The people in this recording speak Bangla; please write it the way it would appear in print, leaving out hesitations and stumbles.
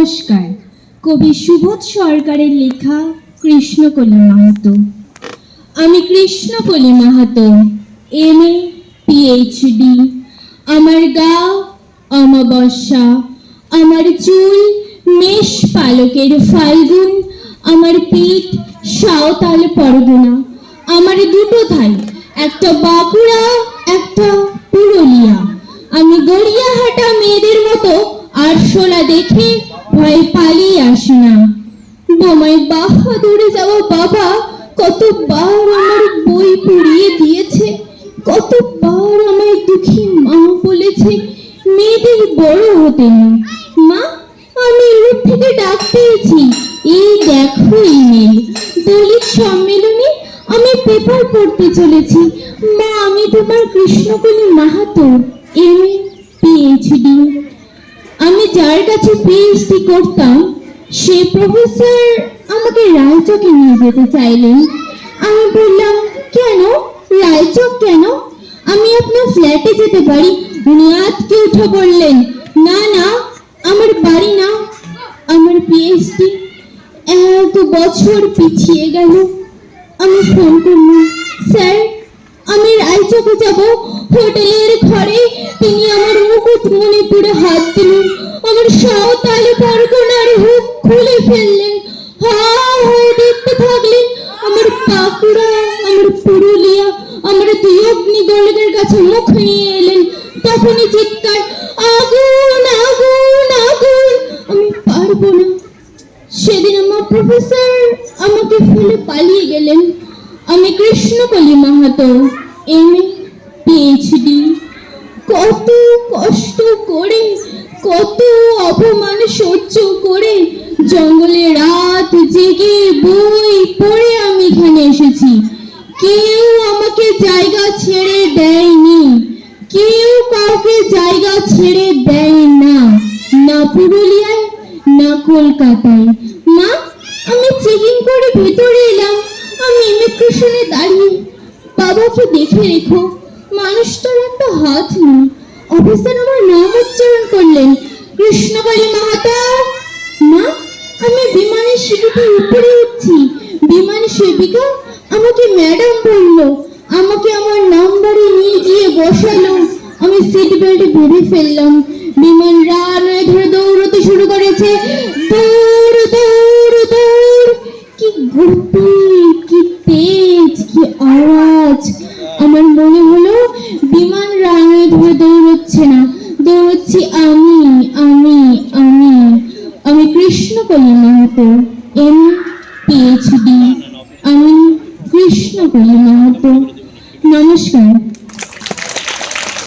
নমস্কার। কবি সুবোধ সরকারের লেখা কৃষ্ণকলি মাহাতো। আমি কৃষ্ণকলি মাহাতো, MA PhD। আমার গা অমাবস্যা, আমার চুল মেষ পালকের ফাল্গুন, আমার পিঠ সাঁওতাল পরগনা, আমার দুটো ভাই, একটা বাঁকুড়া একটা পুরুলিয়া। আমি গড়িয়াহাটা মেয়েদের মতো আরশোলা দেখে ভয় পালিয়ে আসি না। বোমায় বাহাদুরে যাওয়া বাবা কতবার আমার বই পুড়িয়ে দিয়েছে, কতবার আমায় দুঃখী মা বলেছে মেয়েদের বড় হতে নেই। মা, আমি ইউরোপ থেকে ডাক পেয়েছি, এই দেখো ইমেল। দলিত সম্মেলনে আমি পেপার পড়তে চলেছি। মা, আমি তোমার কৃষ্ণকলি মাহাতো, MA PhD। আমি যার কাছে PhD করতাম সে প্রফেসর আমাকে রায়চকে নিয়ে যেতে চাইলেন। আমি বললাম, কেন রায়চক কেন? আমি আপনার ফ্ল্যাটে যেতে পারি। উনি আজকে উঠে বললেন, না না, আমার বাড়ি না, আমার PhD 1 বছর পিছিয়ে গেল। আমি ফোন করলাম, স্যার আমি রায়চকে যাব। হোটেলের ঘরে তিনি আমার মুকুট মণিপুরে হাত দিলেন, আমার সাঁওতালি পরগনার হুক খুলে ফেললেন, হা হয়ে দেখতে থাকলেন। আমার বাঁকুড়া, আমার পুরুলিয়া, আমার দুই অগ্নিগোলকের কাছে মুখ নিয়ে এলেন। তখনই চিৎকার, আগুন আগুন আগুন! আমি পারবো না। সেদিন আমার প্রফেসর আমাকে ফেলে পালিয়ে গেলেন। আমি কৃষ্ণকলি মাহাতো, MA PhD। কত কষ্ট করে, কত অপমান সহ্য করে, জঙ্গলে রাত জেগে বই পড়ে আমি এখানে এসেছি। কেউ আমাকে জায়গা ছেড়ে দেয়নি, কেউ কাউকে জায়গা ছেড়ে দেয় না, না পুরুলিয়ায় না কলকাতায়। মা, আমি চেকিং করে ভেতরে এলাম। আমি ইমিগ্রেশনে দাঁড়িয়ে, বাবাকে দেখে রেখো, মানুষটার একটা হাত নেই। অফিসার আমার নাম উচ্চারণ করলেন, কৃষ্ণকলি মাহাতো। মা, আমি বিমানের সিটে উপরে উঠছি। বিমান সেবিকা আমাকে ম্যাডাম বলল, আমাকে আমার নাম্বারে নিয়ে গিয়ে বসালো। আমি সিট বেল্ট বেঁধে ফেললাম। বিমান রানওয়ে ধরে দৌড়তে শুরু করেছে। দৌড় দৌড় দৌড়! কি গতি, কি তেজ, কি আওয়াজ! আমার মনে হলো বিমান রানওয়ে ধরে দৌড়চ্ছে না, দৌড়চ্ছি আমি আমি আমি আমি কৃষ্ণকলি মাহাতো, MA PhD। আমি কৃষ্ণকলি মাহাতো। নমস্কার।